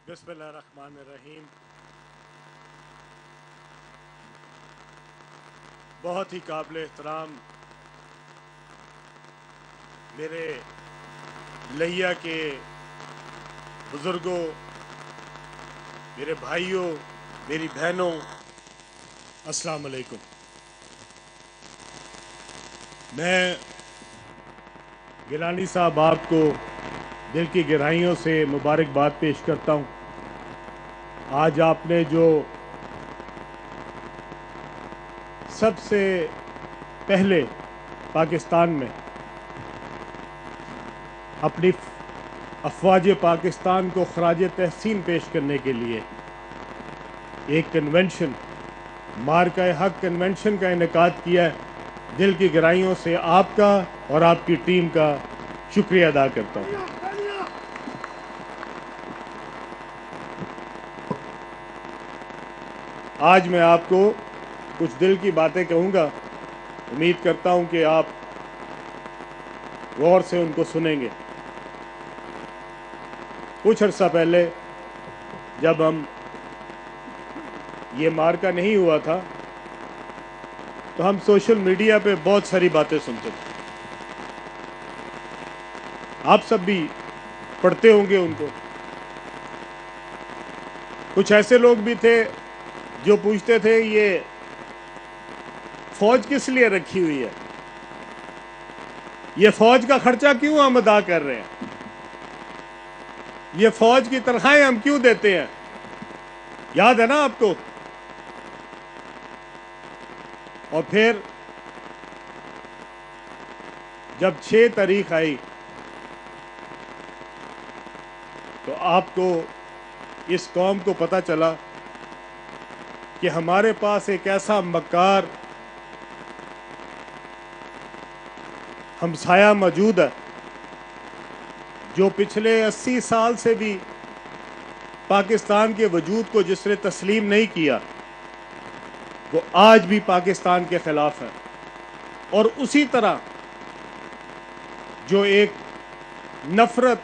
बिस्मिल्लाहिर्रहमानिर्रहीम। बहुत ही काबिल एहतराम मेरे लहिया के बुज़ुर्गों, मेरे भाइयों, मेरी बहनों, अस्सलाम वालेकुम। मैं गिलानी साहब आपको दिल की गहराइयों से मुबारकबाद पेश करता हूँ। आज आपने जो सबसे पहले पाकिस्तान में अपनी अफवाज पाकिस्तान को खराज तहसीन पेश करने के लिए एक कन्वेंशन, मार्का हक कन्वेंशन का इनेकाद किया है, दिल की गहराइयों से आपका और आपकी टीम का शुक्रिया अदा करता हूँ। आज मैं आपको कुछ दिल की बातें कहूँगा। उम्मीद करता हूँ कि आप गौर से उनको सुनेंगे। कुछ अर्सा पहले जब ये मार्का नहीं हुआ था तो हम सोशल मीडिया पे बहुत सारी बातें सुनते थे। आप सब भी पढ़ते होंगे उनको। कुछ ऐसे लोग भी थे जो पूछते थे ये फौज किस लिए रखी हुई है, ये फौज का खर्चा क्यों हम अदा कर रहे हैं, ये फौज की तनख्वाहें हम क्यों देते हैं। याद है ना आपको। और फिर जब 6 तारीख आई तो आपको, इस कौम को पता चला कि हमारे पास एक ऐसा मक्कार हमसाया मौजूद है जो पिछले 80 साल से भी पाकिस्तान के वजूद को जिसने तस्लीम नहीं किया, वो आज भी पाकिस्तान के खिलाफ है। और उसी तरह जो एक नफरत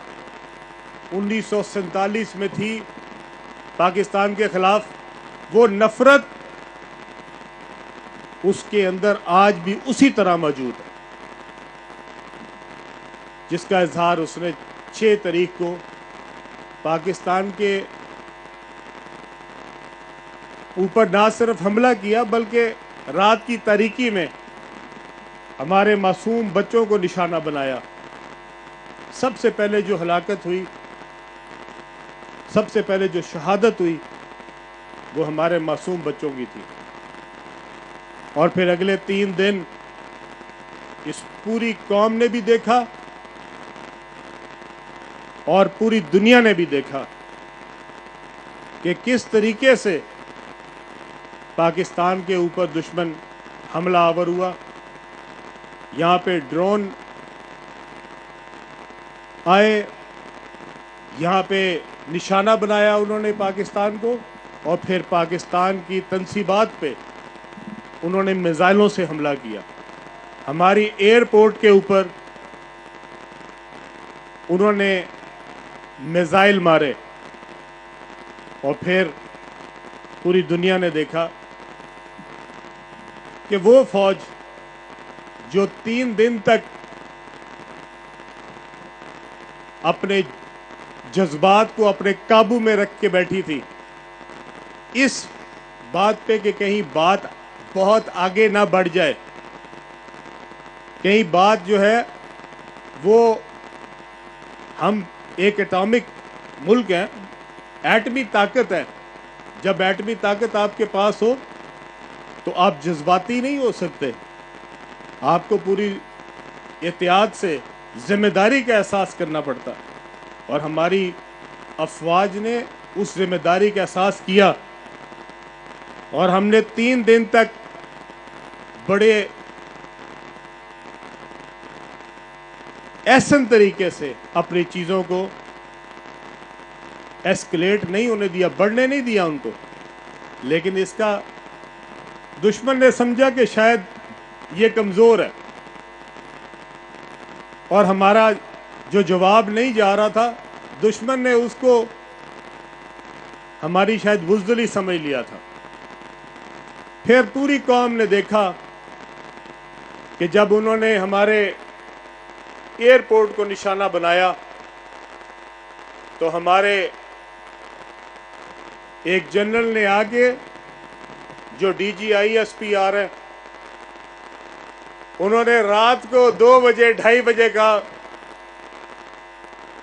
1947 में थी पाकिस्तान के खिलाफ, वो नफरत उसके अंदर आज भी उसी तरह मौजूद है, जिसका इजहार उसने 6 तारीख को पाकिस्तान के ऊपर ना सिर्फ हमला किया बल्कि रात की तारीकी में हमारे मासूम बच्चों को निशाना बनाया। सबसे पहले जो हलाकत हुई, सबसे पहले जो शहादत हुई, वो हमारे मासूम बच्चों की थी। और फिर अगले 3 दिन इस पूरी कौम ने भी देखा और पूरी दुनिया ने भी देखा कि किस तरीके से पाकिस्तान के ऊपर दुश्मन हमला आवर हुआ। यहाँ पे ड्रोन आए, यहाँ पे निशाना बनाया उन्होंने पाकिस्तान को, और फिर पाकिस्तान की तंसीबात पे उन्होंने मिसाइलों से हमला किया। हमारी एयरपोर्ट के ऊपर उन्होंने मिसाइल मारे और फिर पूरी दुनिया ने देखा कि वो फौज जो 3 दिन तक अपने जज्बात को अपने काबू में रख के बैठी थी, इस बात पे कि कहीं बात बहुत आगे ना बढ़ जाए, कहीं बात जो है वो, हम एक एटॉमिक मुल्क हैं, एटमी ताकत है। जब एटमी ताकत आपके पास हो तो आप जज्बाती नहीं हो सकते, आपको पूरी एहतियात से जिम्मेदारी का एहसास करना पड़ता। और हमारी अफवाज ने उस जिम्मेदारी का एहसास किया और हमने 3 दिन तक बड़े ऐसन तरीके से अपनी चीज़ों को एस्केलेट नहीं होने दिया, बढ़ने नहीं दिया उनको। लेकिन इसका दुश्मन ने समझा कि शायद ये कमज़ोर है और हमारा जो जवाब नहीं जा रहा था, दुश्मन ने उसको हमारी शायद बुज़दिली समझ लिया था। फिर पूरी कौम ने देखा कि जब उन्होंने हमारे एयरपोर्ट को निशाना बनाया तो हमारे एक जनरल ने आके, जो DGISPR है, उन्होंने रात को 2 बजे 2:30 बजे कहा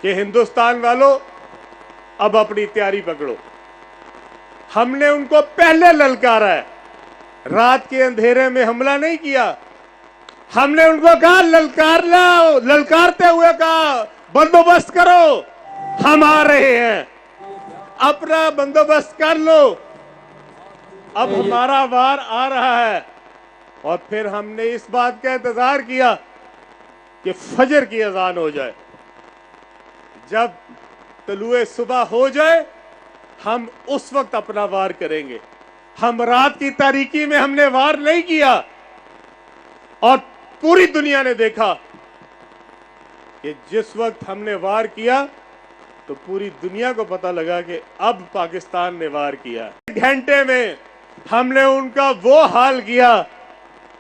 कि हिंदुस्तान वालों अब अपनी तैयारी पकड़ो। हमने उनको पहले ललकारा है, रात के अंधेरे में हमला नहीं किया। हमने उनको कहा ललकार लो, ललकारते हुए कहा बंदोबस्त करो, हम आ रहे हैं, अपना बंदोबस्त कर लो, अब हमारा वार आ रहा है। और फिर हमने इस बात का इंतजार किया कि फजर की अजान हो जाए, जब तलुए सुबह हो जाए हम उस वक्त अपना वार करेंगे। हम रात की तारीकी में हमने वार नहीं किया। और पूरी दुनिया ने देखा कि जिस वक्त हमने वार किया तो पूरी दुनिया को पता लगा कि अब पाकिस्तान ने वार किया। घंटे में हमने उनका वो हाल किया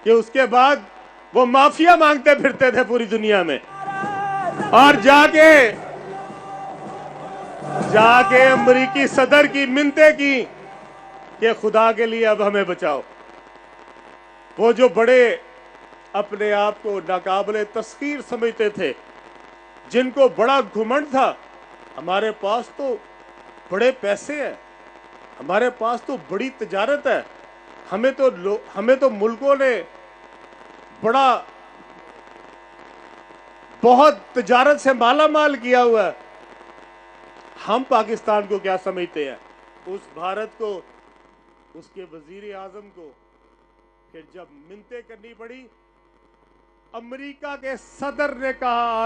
कि उसके बाद वो माफिया मांगते फिरते थे पूरी दुनिया में, और जाके अमेरिकी सदर की मिन्नतें की कि खुदा के लिए अब हमें बचाओ। वो जो बड़े अपने आप को नाकाबिले तस्खीर समझते थे, जिनको बड़ा घुमंड था, हमारे पास तो बड़े पैसे हैं, हमारे पास तो बड़ी तिजारत है, हमें तो मुल्कों ने बहुत तिजारत से माला माल किया हुआ है। हम पाकिस्तान को क्या समझते हैं? उस भारत को, उसके वजीर आजम को फिर जब मिन्नतें करनी पड़ी, अमेरिका के सदर ने कहा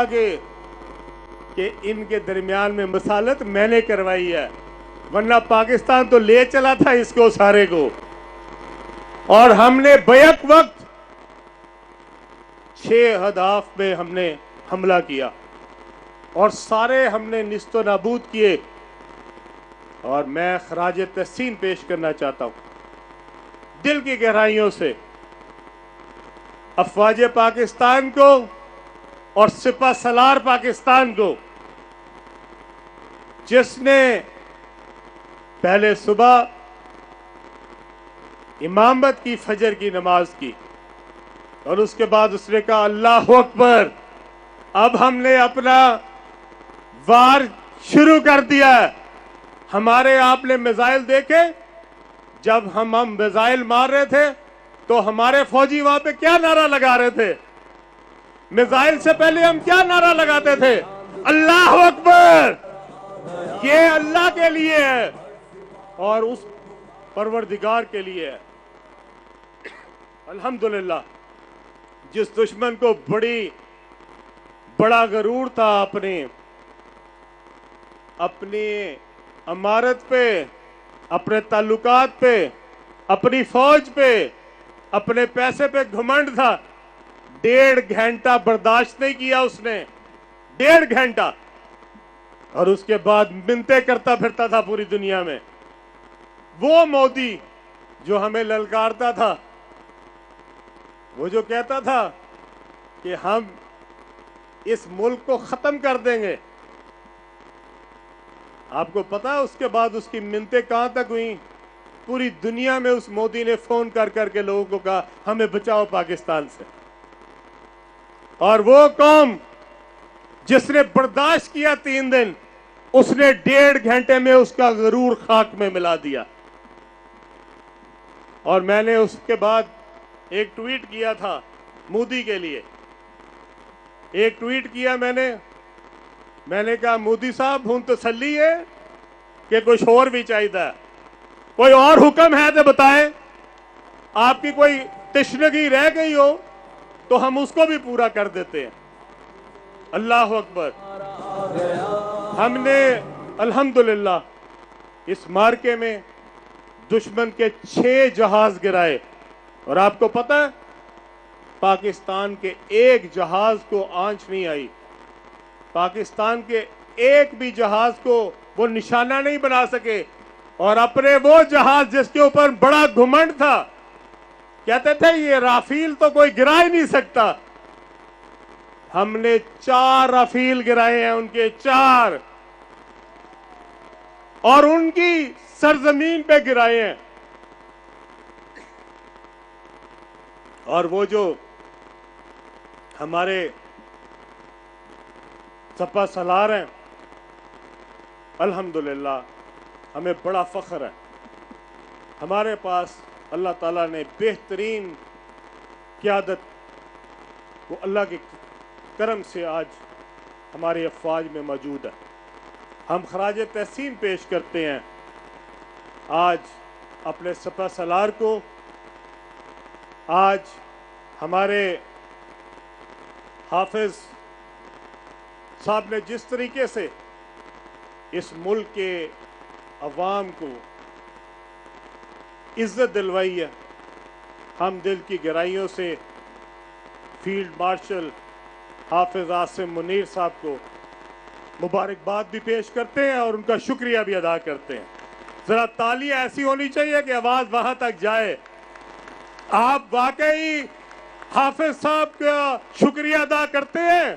आगे कि इनके दरमियान में मसालत मैंने करवाई है, वरना पाकिस्तान तो ले चला था इसको सारे को। और हमने बैक वक्त 6 अहदाफ में हमने हमला किया और सारे हमने निस्तो नाबूद किए। और मैं खराज तहसीन पेश करना चाहता हूं दिल की गहराइयों से अफवाज पाकिस्तान को और सिपा सलार पाकिस्तान को, जिसने पहले सुबह इमामत की, फजर की नमाज की, और उसके बाद उसने कहा अल्लाह अकबर, अब हमने अपना वार शुरू कर दिया है। हमारे आपने मिसाइल देखे, जब हम मिसाइल मार रहे थे तो हमारे फौजी वहां पे क्या नारा लगा रहे थे? मिसाइल से पहले हम क्या नारा लगाते थे? अल्लाह अकबर। ये अल्लाह के लिए है और उस परवरदिगार के लिए है। अल्हम्दुलिल्लाह, जिस दुश्मन को बड़ा गरूर था अपने अमारत पे, अपने ताल्लुकात पे, अपनी फौज पे, अपने पैसे पे घमंड था, 1.5 घंटा बर्दाश्त नहीं किया उसने, 1.5 घंटा। और उसके बाद मिन्नतें करता फिरता था पूरी दुनिया में। वो मोदी जो हमें ललकारता था, वो जो कहता था कि हम इस मुल्क को खत्म कर देंगे, आपको पता है उसके बाद उसकी मिन्नतें कहां तक हुई? पूरी दुनिया में उस मोदी ने फोन कर करके लोगों को कहा हमें बचाओ पाकिस्तान से। और वो कौम जिसने बर्दाश्त किया 3 दिन, उसने 1.5 घंटे में उसका गरूर खाक में मिला दिया। और मैंने उसके बाद एक ट्वीट किया था मोदी के लिए, एक ट्वीट किया मैंने कहा मोदी साहब हुन तसल्ली है कि कुछ और भी चाहिए, कोई और हुक्म है तो बताएं, आपकी कोई तशनगी रह गई हो तो हम उसको भी पूरा कर देते हैं। अल्लाह अकबर। हमने अल्हम्दुलिल्लाह इस मार्के में दुश्मन के 6 जहाज गिराए। और आपको पता है पाकिस्तान के एक जहाज को आंच नहीं आई, पाकिस्तान के एक भी जहाज को वो निशाना नहीं बना सके, और अपने वो जहाज जिसके ऊपर बड़ा घुमंड था, कहते थे ये राफेल तो कोई गिरा ही नहीं सकता, हमने 4 राफेल गिराए हैं उनके, 4, और उनकी सरजमीन पे गिराए हैं। और वो जो हमारे सपा सलार हैं, अल्हम्दुलिल्लाह हमें बड़ा फख्र है, हमारे पास अल्लाह ताला ने बेहतरीन क़यादत, वो अल्लाह के करम से आज हमारी अफवाज में मौजूद है। हम खराज तहसीन पेश करते हैं आज अपने सपा सलार को। आज हमारे हाफिज साहब ने जिस तरीके से इस मुल्क के अवाम को इज्जत दिलवाई है, हम दिल की गहराइयों से फील्ड मार्शल हाफिज आसिम मुनीर साहब को मुबारकबाद भी पेश करते हैं और उनका शुक्रिया भी अदा करते हैं। जरा तालियां ऐसी होनी चाहिए कि आवाज वहां तक जाए। आप वाकई हाफिज साहब का शुक्रिया अदा करते हैं।